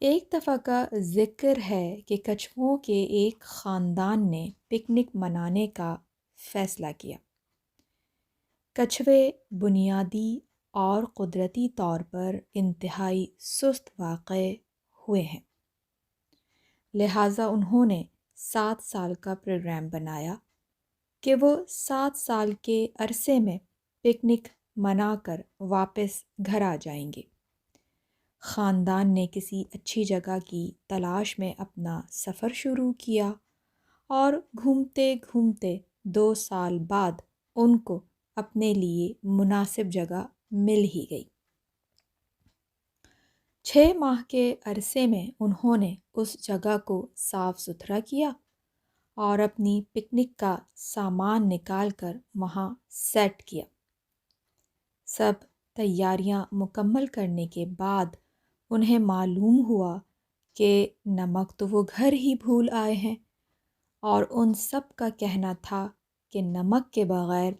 ایک دفعہ کا ذکر ہے کہ کچھوؤں کے ایک خاندان نے پکنک منانے کا فیصلہ کیا۔ کچھوے بنیادی اور قدرتی طور پر انتہائی سست واقع ہوئے ہیں، لہٰذا انہوں نے 7 سال کا پروگرام بنایا کہ وہ 7 سال کے عرصے میں پکنک منا کر واپس گھر آ جائیں گے۔ خاندان نے کسی اچھی جگہ کی تلاش میں اپنا سفر شروع کیا اور گھومتے گھومتے 2 سال بعد ان کو اپنے لیے مناسب جگہ مل ہی گئی۔ 6 ماہ کے عرصے میں انہوں نے اس جگہ کو صاف ستھرا کیا اور اپنی پکنک کا سامان نکال کر وہاں سیٹ کیا۔ سب تیاریاں مکمل کرنے کے بعد انہیں معلوم ہوا کہ نمک تو وہ گھر ہی بھول آئے ہیں، اور ان سب کا کہنا تھا کہ نمک کے بغیر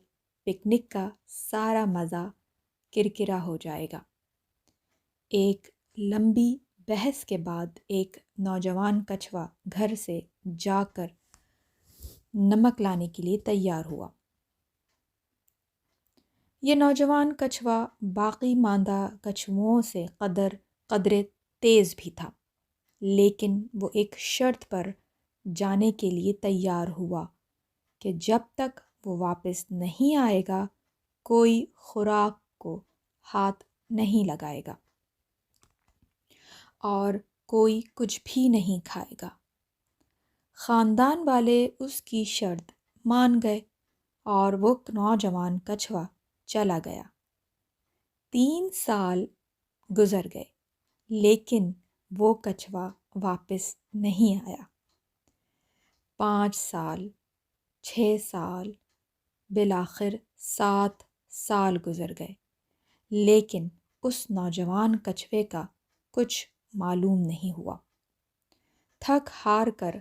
پکنک کا سارا مزہ کرکرا ہو جائے گا۔ ایک لمبی بحث کے بعد ایک نوجوان کچھوا گھر سے جا کر نمک لانے کے لیے تیار ہوا۔ یہ نوجوان کچھوا باقی ماندہ کچھوؤں سے قدرے تیز بھی تھا، لیکن وہ ایک شرط پر جانے کے لیے تیار ہوا کہ جب تک وہ واپس نہیں آئے گا کوئی خوراک کو ہاتھ نہیں لگائے گا اور کوئی کچھ بھی نہیں کھائے گا۔ خاندان والے اس کی شرط مان گئے اور وہ نوجوان کچھوا چلا گیا۔ 3 سال گزر گئے لیکن وہ کچھوا واپس نہیں آیا۔ 5 سال، 6 سال، بالآخر 7 سال گزر گئے لیکن اس نوجوان کچھوے کا کچھ معلوم نہیں ہوا۔ تھک ہار کر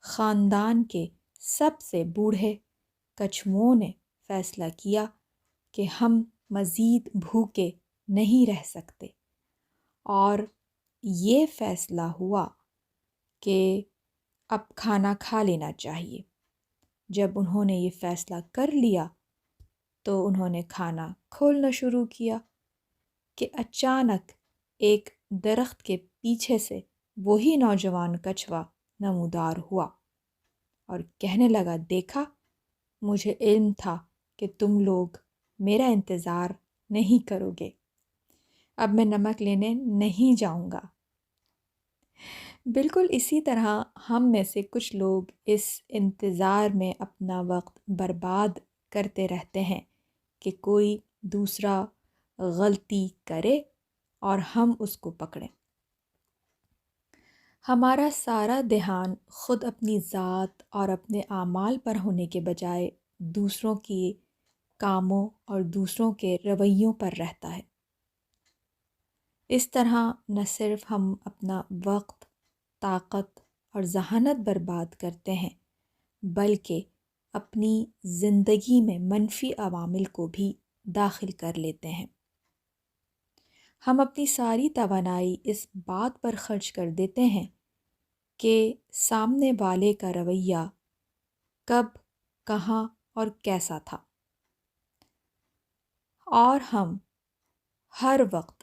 خاندان کے سب سے بوڑھے کچھوؤں نے فیصلہ کیا کہ ہم مزید بھوکے نہیں رہ سکتے، اور یہ فیصلہ ہوا کہ اب کھانا کھا لینا چاہیے۔ جب انہوں نے یہ فیصلہ کر لیا تو انہوں نے کھانا کھولنا شروع کیا کہ اچانک ایک درخت کے پیچھے سے وہی نوجوان کچھوا نمودار ہوا اور کہنے لگا، دیکھا، مجھے علم تھا کہ تم لوگ میرا انتظار نہیں کرو گے، اب میں نمک لینے نہیں جاؤں گا۔ بالکل اسی طرح ہم میں سے کچھ لوگ اس انتظار میں اپنا وقت برباد کرتے رہتے ہیں کہ کوئی دوسرا غلطی کرے اور ہم اس کو پکڑیں۔ ہمارا سارا دھیان خود اپنی ذات اور اپنے اعمال پر ہونے کے بجائے دوسروں کے کاموں اور دوسروں کے رویوں پر رہتا ہے۔ اس طرح نہ صرف ہم اپنا وقت، طاقت اور ذہانت برباد کرتے ہیں بلکہ اپنی زندگی میں منفی عوامل کو بھی داخل کر لیتے ہیں۔ ہم اپنی ساری توانائی اس بات پر خرچ کر دیتے ہیں کہ سامنے والے کا رویہ کب، کہاں اور کیسا تھا، اور ہم ہر وقت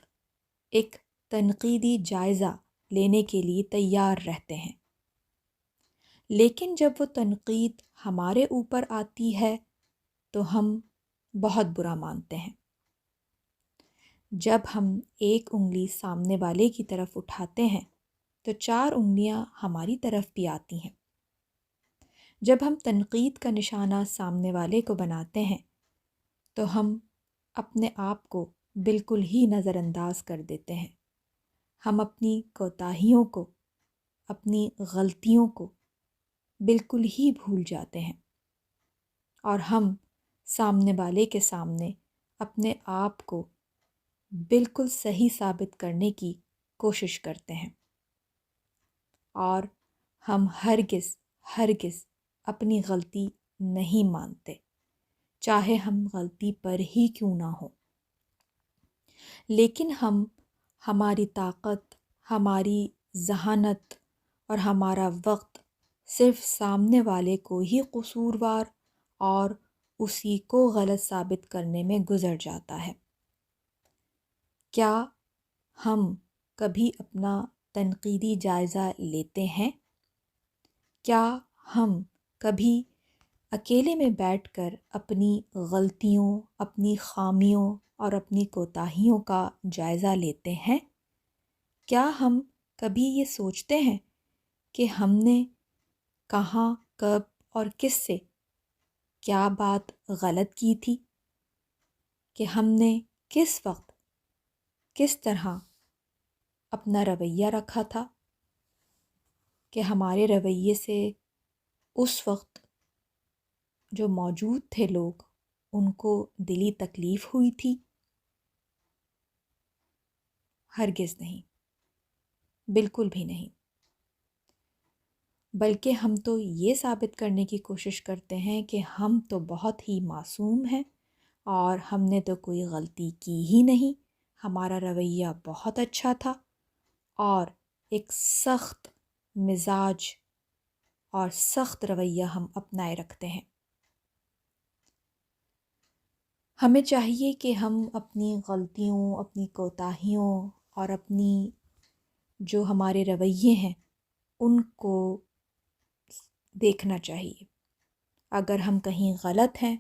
ایک تنقیدی جائزہ لینے کے لیے تیار رہتے ہیں، لیکن جب وہ تنقید ہمارے اوپر آتی ہے تو ہم بہت برا مانتے ہیں۔ جب ہم ایک انگلی سامنے والے کی طرف اٹھاتے ہیں تو 4 انگلیاں ہماری طرف بھی آتی ہیں۔ جب ہم تنقید کا نشانہ سامنے والے کو بناتے ہیں تو ہم اپنے آپ کو بالکل ہی نظر انداز کر دیتے ہیں۔ ہم اپنی کوتاہیوں کو، اپنی غلطیوں کو بالکل ہی بھول جاتے ہیں، اور ہم سامنے والے کے سامنے اپنے آپ کو بالکل صحیح ثابت کرنے کی کوشش کرتے ہیں، اور ہم ہرگز اپنی غلطی نہیں مانتے، چاہے ہم غلطی پر ہی کیوں نہ ہو۔ لیکن ہم ہماری طاقت، ہماری ذہانت اور ہمارا وقت صرف سامنے والے کو ہی قصوروار اور اسی کو غلط ثابت کرنے میں گزر جاتا ہے۔ کیا ہم کبھی اپنا تنقیدی جائزہ لیتے ہیں؟ کیا ہم کبھی اکیلے میں بیٹھ کر اپنی غلطیوں، اپنی خامیوں اور اپنی کوتاہیوں کا جائزہ لیتے ہیں؟ کیا ہم کبھی یہ سوچتے ہیں کہ ہم نے کہاں، کب اور کس سے کیا بات غلط کی تھی؟ کہ ہم نے کس وقت کس طرح اپنا رویہ رکھا تھا؟ کہ ہمارے رویے سے اس وقت جو موجود تھے لوگ، ان کو دلی تکلیف ہوئی تھی؟ ہرگز نہیں، بالکل بھی نہیں۔ بلکہ ہم تو یہ ثابت کرنے کی کوشش کرتے ہیں کہ ہم تو بہت ہی معصوم ہیں اور ہم نے تو کوئی غلطی کی ہی نہیں، ہمارا رویہ بہت اچھا تھا، اور ایک سخت مزاج اور سخت رویہ ہم اپنائے رکھتے ہیں۔ ہمیں چاہیے کہ ہم اپنی غلطیوں، اپنی کوتاہیوں اور اپنی جو ہمارے رویے ہیں ان کو دیکھنا چاہیے۔ اگر ہم کہیں غلط ہیں،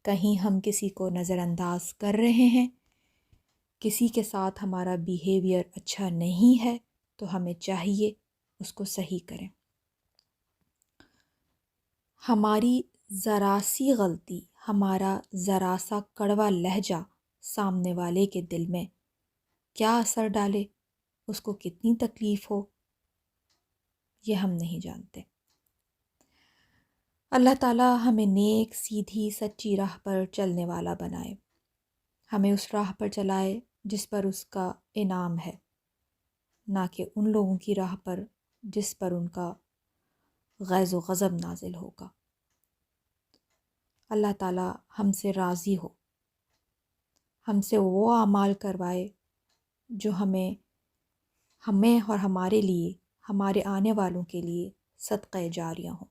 کہیں ہم کسی کو نظر انداز کر رہے ہیں، کسی کے ساتھ ہمارا بیہیویئر اچھا نہیں ہے، تو ہمیں چاہیے اس کو صحیح کریں۔ ہماری ذرا سی غلطی، ہمارا ذرا سا کڑوا لہجہ سامنے والے کے دل میں کیا اثر ڈالے، اس کو کتنی تکلیف ہو، یہ ہم نہیں جانتے۔ اللہ تعالیٰ ہمیں نیک، سیدھی، سچی راہ پر چلنے والا بنائے، ہمیں اس راہ پر چلائے جس پر اس کا انعام ہے، نہ کہ ان لوگوں کی راہ پر جس پر ان کا غیظ و غضب نازل ہوگا۔ اللہ تعالیٰ ہم سے راضی ہو، ہم سے وہ اعمال کروائے جو ہمیں اور ہمارے لیے، ہمارے آنے والوں کے لیے صدقہ جاریہ ہوں،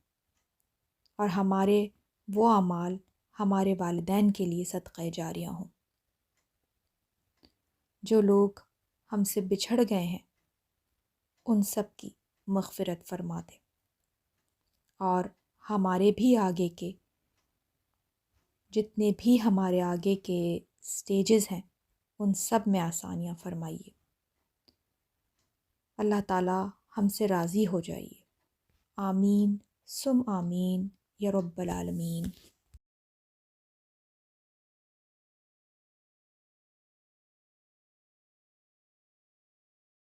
اور ہمارے وہ اعمال ہمارے والدین کے لیے صدقہ جاریہ ہوں۔ جو لوگ ہم سے بچھڑ گئے ہیں ان سب کی مغفرت فرما دے، اور ہمارے بھی آگے کے جتنے بھی ہمارے آگے کے سٹیجز ہیں ان سب میں آسانیاں فرمائیے۔ اللہ تعالیٰ ہم سے راضی ہو جائیے۔ آمین ثم آمین یا رب العالمین۔